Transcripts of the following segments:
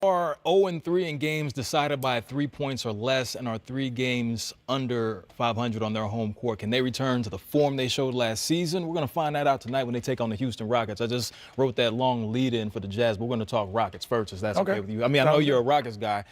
Are 0-3 in games decided by 3 points or less and are 3 games under 500 on their home court. Can they return to the form they showed last season? We're going to find that out tonight when they take on the Houston Rockets. I just wrote that long lead-in for the Jazz, but we're going to talk Rockets first, if that's okay with you. I mean, I know you're a Rockets guy.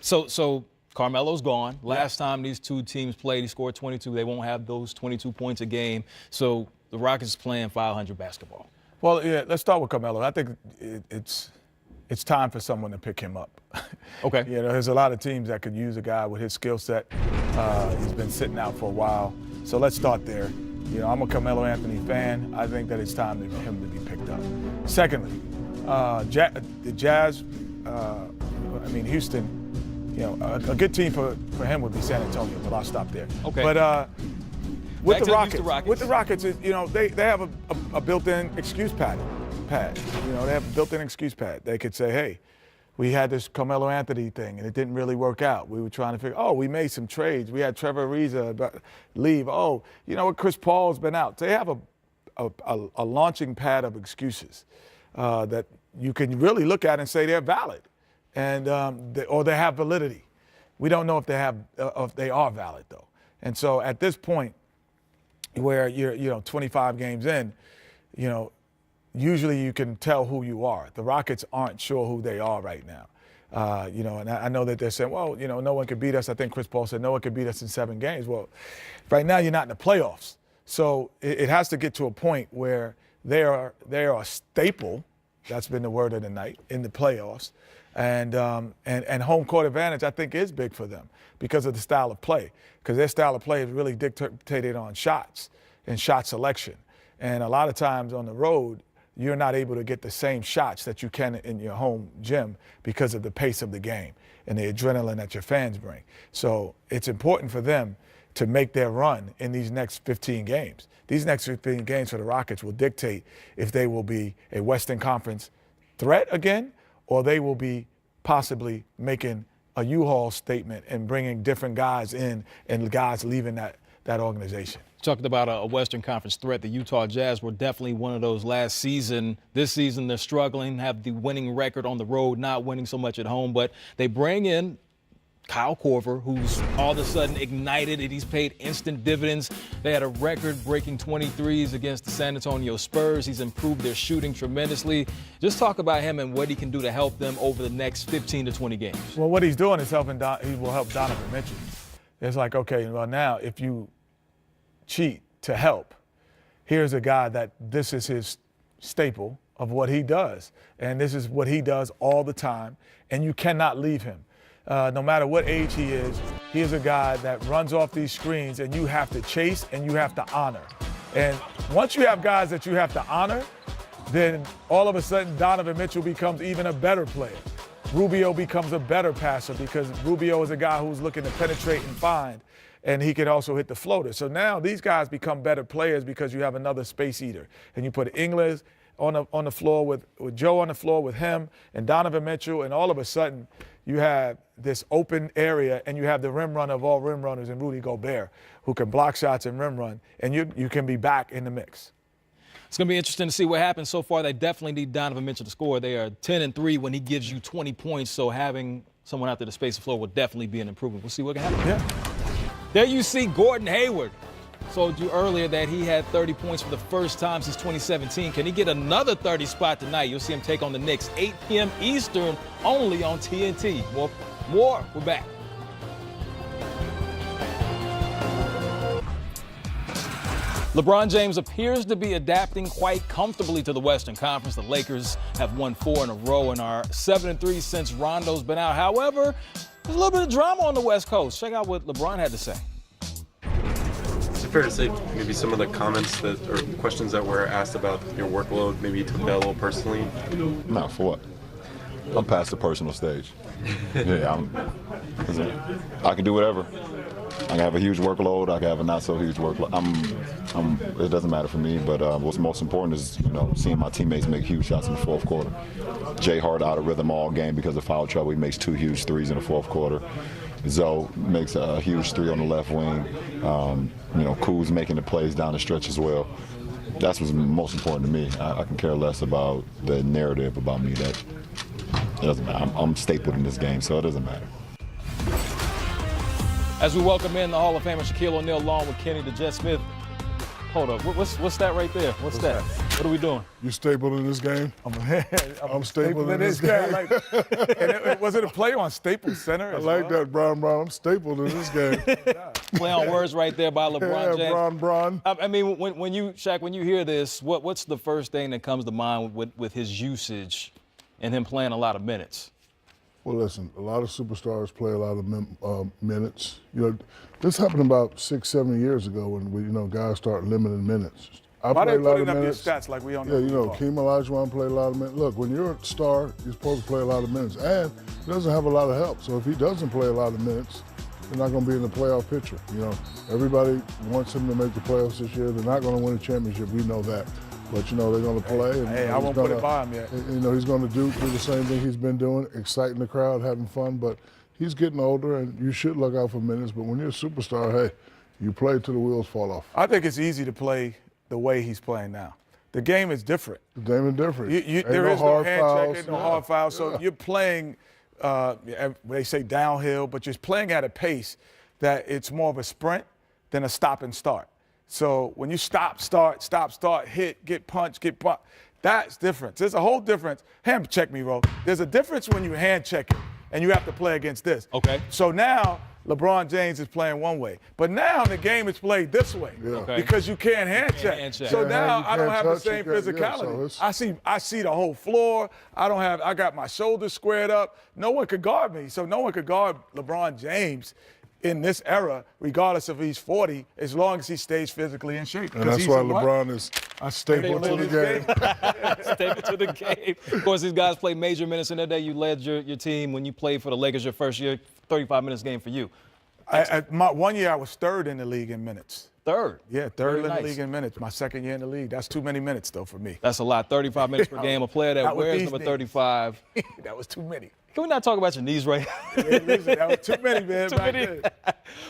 So Carmelo's gone. Last time these two teams played, he scored 22. They won't have those 22 points a game. So the Rockets playing 500 basketball. Well, yeah, let's start with Carmelo. I think it's time for someone to pick him up. Okay. You know, there's a lot of teams that could use a guy with his skill set. He's been sitting out for a while. So let's start there. You know, I'm a Carmelo Anthony fan. I think that it's time for him to be picked up. Secondly, the Jazz, Houston, you know, a good team for him would be San Antonio, but I'll stop there. Okay. But with the Rockets, you know, they have a built-in excuse pad. You know, they have a built-in excuse pad. They could say, hey, we had this Carmelo Anthony thing, and it didn't really work out. We were trying to figure, we made some trades. We had Trevor Ariza leave. You know what, Chris Paul's been out. They have a launching pad of excuses that you can really look at and say they're valid, and or they have validity. We don't know if they are valid, though. And so at this point, where you're 25 games in, you know, usually you can tell who you are. The Rockets aren't sure who they are right now. You know, and I know that they're saying, well, you know, no one could beat us. I think Chris Paul said no one could beat us in 7 games. Well, right now you're not in the playoffs. So it has to get to a point where they are a staple. That's been the word of the night in the playoffs. And home court advantage, I think, is big for them because of the style of play. Because their style of play is really dictated on shots and shot selection. And a lot of times on the road, you're not able to get the same shots that you can in your home gym because of the pace of the game and the adrenaline that your fans bring. So it's important for them to make their run in these next 15 games. These next 15 games for the Rockets will dictate if they will be a Western Conference threat again, or they will be possibly making a U-Haul statement and bringing different guys in and guys leaving that organization. Talked about a Western Conference threat. The Utah Jazz were definitely one of those last season. This season they're struggling, have the winning record on the road, not winning so much at home. But they bring in Kyle Korver, who's all of a sudden ignited and he's paid instant dividends. They had a record-breaking 23s against the San Antonio Spurs. He's improved their shooting tremendously. Just talk about him and what he can do to help them over the next 15 to 20 games. Well, what he's doing is he will help Donovan Mitchell. It's like, okay, well, now if you cheat to help, here's a guy that this is his staple of what he does. And this is what he does all the time. And you cannot leave him. No matter what age he is a guy that runs off these screens and you have to chase and you have to honor. And once you have guys that you have to honor, then all of a sudden Donovan Mitchell becomes even a better player. Rubio becomes a better passer because Rubio is a guy who's looking to penetrate and find, and he can also hit the floater. So now these guys become better players because you have another space eater. And you put Ingles on the floor with Joe on the floor with him and Donovan Mitchell, and all of a sudden you have this open area and you have the rim runner of all rim runners in Rudy Gobert, who can block shots and rim run, and you can be back in the mix. It's going to be interesting to see what happens. So far, they definitely need Donovan Mitchell to score. They are 10-3 when he gives you 20 points, so having someone out there to space the floor will definitely be an improvement. We'll see what can happen. Yeah. There you see Gordon Hayward. Told you earlier that he had 30 points for the first time since 2017. Can he get another 30 spot tonight? You'll see him take on the Knicks, 8 p.m. Eastern, only on TNT. More. We're back. LeBron James appears to be adapting quite comfortably to the Western Conference. The Lakers have won 4 in a row and are 7-3 since Rondo's been out. However, there's a little bit of drama on the West Coast. Check out what LeBron had to say. Is it fair to say maybe some of the comments or questions that were asked about your workload, maybe you took that a little personally? No, for what? I'm past the personal stage. Yeah, I can do whatever. I can have a huge workload. I can have a not so huge workload. It doesn't matter for me. But what's most important is, seeing my teammates make huge shots in the fourth quarter. Jay Hart out of rhythm all game because of foul trouble. He makes 2 huge threes in the fourth quarter. Zoe makes a huge 3 on the left wing. Kuz making the plays down the stretch as well. That's what's most important to me. I can care less about the narrative about me. That doesn't matter. I'm stapled in this game, so it doesn't matter. As we welcome in the Hall of Famer Shaquille O'Neal along with Kenny the Jet Smith. Hold up, what's that right there? What's that? What are we doing? You stapled in this game? I'm stapled in this guy. game. Was it a play on Staples Center? I like that, Bron. I'm stapled in this game. Play on words right there by LeBron Yeah, James. Bron. I mean, when you, Shaq, when you hear this, what's the first thing that comes to mind with his usage and him playing a lot of minutes? Well, listen, a lot of superstars play a lot of minutes. You know, this happened about 6-7 years ago when guys start limiting minutes. I Why play they a lot putting of up your minutes. stats like we on Yeah, Keem Olajuwon played a lot of minutes. Look, when you're a star, you're supposed to play a lot of minutes, and he doesn't have a lot of help. So if he doesn't play a lot of minutes, they're not going to be in the playoff picture. Everybody wants him to make the playoffs this year. They're not going to win a championship. We know that. But, they're going to play. And, I won't put it by him yet. He's going to do the same thing he's been doing, exciting the crowd, having fun. But he's getting older, and you should look out for minutes. But when you're a superstar, hey, you play till the wheels fall off. I think it's easy to play the way he's playing now. The game is different. The game is different. There is no hand fouls. checking, no hard fouls. So you're playing, they say downhill, but you're playing at a pace that it's more of a sprint than a stop and start. So when you stop, start, hit, get punched, get bumped, that's different. There's a whole difference. Hand check me, Ro. There's a difference when you hand check it and you have to play against this. Okay. So now LeBron James is playing one way, but now the game is played this way because you can't hand check. So now I don't have the same physicality. I see the whole floor. I got my shoulders squared up. No one could guard me. So no one could guard LeBron James in this era, regardless if he's 40, as long as he stays physically in shape. And that's why LeBron is a staple to the game. Staple to the game. Of course, these guys play major minutes in that day. You led your team when you played for the Lakers your first year, 35 minutes game for you. My 1 year, I was third in the league in minutes. Third? Yeah, third in the league in minutes. My second year in the league. That's too many minutes, though, for me. That's a lot. 35 minutes per game. A player that wears number 35. That was too many. Can we not talk about your knees right now? Listen, that was too many, man. Too many.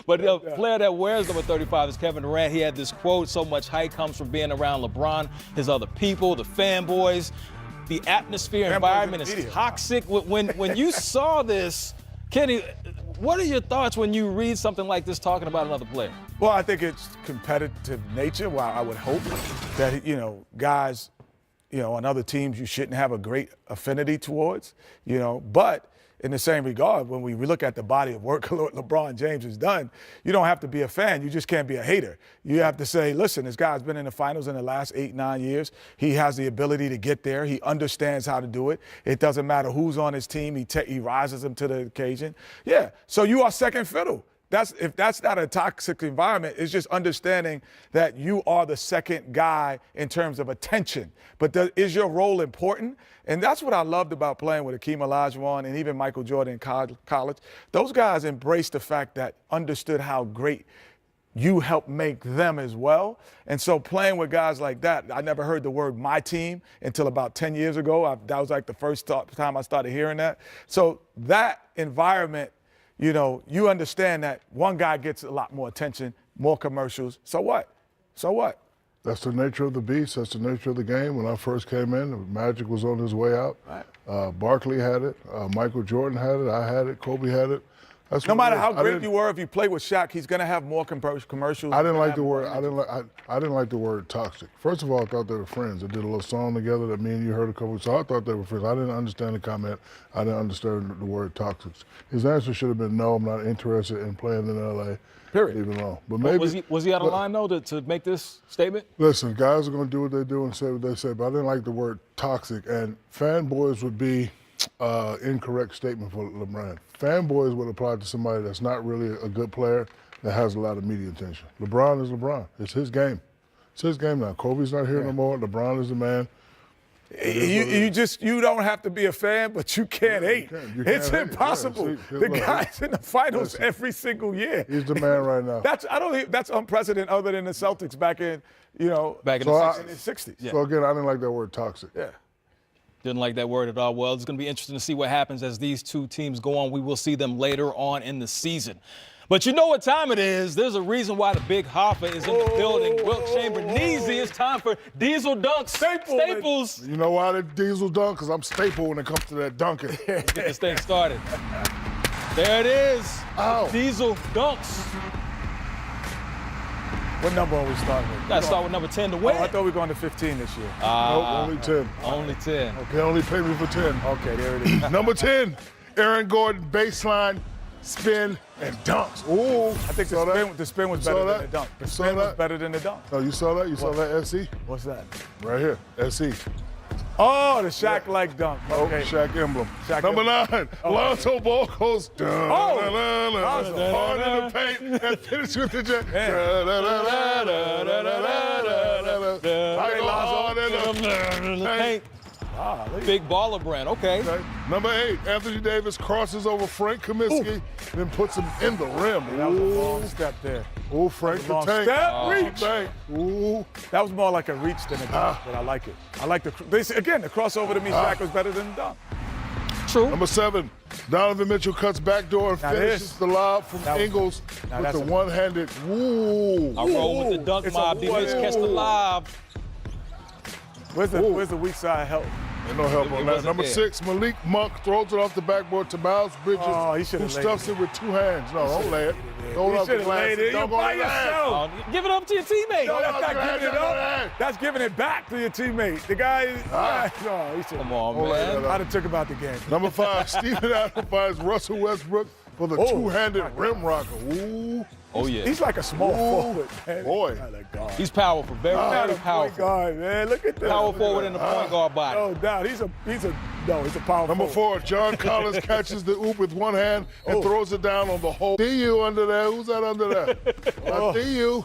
But the player that wears number 35 is Kevin Durant. He had this quote, so much hype comes from being around LeBron, his other people, the fanboys. The atmosphere, environment is toxic. When you saw this, Kenny, what are your thoughts when you read something like this talking about another player? Well, I think it's competitive nature. Well, I would hope that, guys, on other teams you shouldn't have a great affinity towards, but in the same regard, when we look at the body of work LeBron James has done, you don't have to be a fan. You just can't be a hater. You have to say, listen, this guy's been in the finals in the last 8-9 years. He has the ability to get there. He understands how to do it. It doesn't matter who's on his team. He rises them to the occasion. Yeah, so you are second fiddle. If that's not a toxic environment, it's just understanding that you are the second guy in terms of attention. But is your role important? And that's what I loved about playing with Hakeem Olajuwon and even Michael Jordan in college. Those guys embraced the fact that understood how great you helped make them as well. And so playing with guys like that, I never heard the word my team until about 10 years ago. That was like the first time I started hearing that. So that environment, you understand that one guy gets a lot more attention, more commercials. So what? That's the nature of the beast. That's the nature of the game. When I first came in, Magic was on his way out. Right. Barkley had it. Michael Jordan had it. I had it. Kobe had it. No matter how great you were, if you play with Shaq, he's going to have more commercials. I didn't like the word. I didn't like the word toxic. First of all, I thought they were friends. They did a little song together that me and you heard a couple. So I thought they were friends. I didn't understand the comment. I didn't understand the word toxic. His answer should have been no. I'm not interested in playing in LA. Period. Leave it alone. But maybe was he out of line though to make this statement? Listen, guys are going to do what they do and say what they say. But I didn't like the word toxic. And fanboys would be incorrect statement for LeBron. Fanboys would apply to somebody that's not really a good player that has a lot of media attention. LeBron is LeBron. It's his game. It's his game now. Kobe's not here no more. LeBron is the man. You don't have to be a fan, but you can't hate. It's impossible. Yeah, the guy's in the finals every single year. He's the man right now. That's unprecedented other than the Celtics back in, back in the 60s. Yeah. So again, I didn't like that word toxic. Yeah. Didn't like that word at all. Well, it's going to be interesting to see what happens as these two teams go on. We will see them later on in the season. But you know what time it is. There's a reason why the Big Hoffa is in the building. Wilt Chamberlain, it's time for Diesel Dunks. Staples. You know why the Diesel dunk? Because I'm staple when it comes to that dunking. Get this thing started. There it is. Ow. Diesel Dunks. What number are we starting with? Got to start with number 10 to win. Oh, I thought we were going to 15 this year. Nope, only 10. Only 10. Okay, only pay me for 10. Okay, there it is. Number 10, Aaron Gordon, baseline, spin, and dunks. Ooh, I think the spin was better than the dunk. The spin was better than the dunk. Oh, you saw that? You saw that, SC? What's that? Right here, SC. Oh, the Shaq-like dunk. Oh, Okay. Shaq emblem. Shaq Number emblem. 9, Lonzo Ball goes down. Lonzo. Hard in the paint and finish with the jet. Hard in the paint. Big baller brand. Okay. Number 8, Anthony Davis crosses over Frank Kaminsky, then puts him in the rim. That was a long step there. Ooh, Frank the Long Tank. step, reach. Tank. Ooh. That was more like a reach than a dunk, but I like it. I like the crossover to me, Shaq was better than the dunk. True. Number 7, Donovan Mitchell cuts backdoor and Now finishes this- the lob from now- Ingles now with that's the a- one-handed. Ooh. I roll with the dunk It's a mob. D-Mitch catch the lob. Where's the weak side help? Ain't no help on that. wasn't Number there. 6, Malik Monk throws it off the backboard to Miles Bridges, Oh, he who should've laid stuffs it with 2 hands. No, don't lay it. Throw it He off the should have glass. laid it. You're Dunk on by his ass. yourself. Give it up to your teammate. No, that's Dunk not on giving his it up. ass. That's giving it back to your teammate. The guy, no, he should. Come on, Oh, man. yeah. I'd have took about the game. Number 5, Steven Adams finds Russell Westbrook for the two-handed rim rocker. Ooh. Oh, yeah. He's like a small forward, man. Boy. Not a guard. He's powerful. Very, Not very a point powerful. guard, man. Look at that. Power Look at forward that. in the point guard body. No doubt. He's a power Number forward. 4, John Collins catches the oop with one hand and throws it down on the hole. See you under there. Who's that under there? I see you.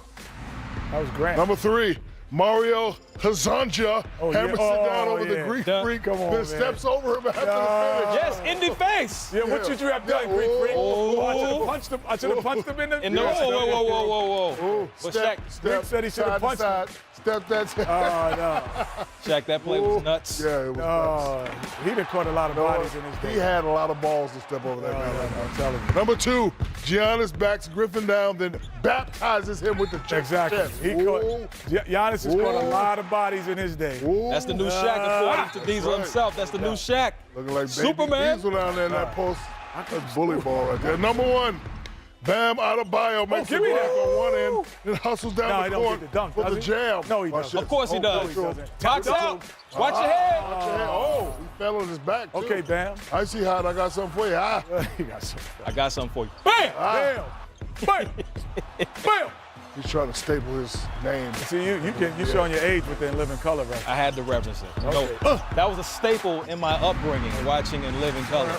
That was Grant. Number 3, Mario Hazanja hammers it down over the Greek freak, Come on, then man. steps over him after the finish. Yes, in defense. Yeah, what should you have done, Greek freak? Oh. I should have punched him. I should have punched him in the. And no, whoa. But Step, Shaq, step, said he should've side to punched side. Step that. Oh, no. Shaq, that play was nuts. Yeah, it was nuts. He done caught a lot of bodies in his day. He had a lot of balls to step over that man. I'm telling you. Number 2, Giannis backs Griffin down, then baptizes him with the chest. Exactly. He caught. Ooh. Giannis has caught a lot of bodies in his day. Ooh. That's the new Shaq, according to Diesel right. himself. That's the new Shaq. Looking like baby Superman. Diesel down there in that post. That's bully ball right there. Number 1, Bam Adebayo makes give the me block that. on one end, then hustles No, down he the don't court get the dunk, for does the he? jam. No, he Oh, doesn't. shit. Of course he No, does. he doesn't. Box out. Watch your head. Watch your head. Oh, he fell on his back, too. Okay, Bam. I see how I got something for you. Ah. He got some. I got something for you. Bam! Bam. Bam. Bam. He's trying to staple his name. See, you showing your age with the In Living Color right I had to reference it. Okay. No, that was a staple in my upbringing, watching In Living Color.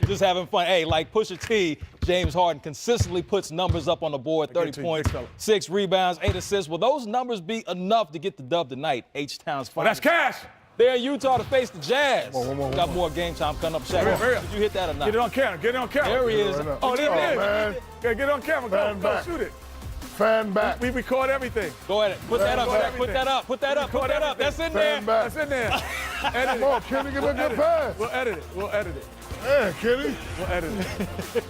Just having fun. Hey, like Pusha T, James Harden consistently puts numbers up on the board, 30 to you, points, big fella. 6 rebounds, 8 assists. Will those numbers be enough to get the dub tonight? H-Town's Oh, that's finals. cash. They're in Utah to face the Jazz. One more. Got more game time coming up. Shaq, Hurry up. did you hit that or not? Get it on camera. Get it on camera. There he is. Right now. Oh, there it is. man. Yeah, get it on camera. Fan Go back. shoot it. Fan back. We record everything. Go ahead. Put that up, Record Shaq. Put that up. Put that up. Put Record that up. That's in there. Fan back. That's in there. Edit Come on, it. Kenny, give me a good pass. We'll edit it. We'll edit it. Yeah, Kenny. We'll edit it.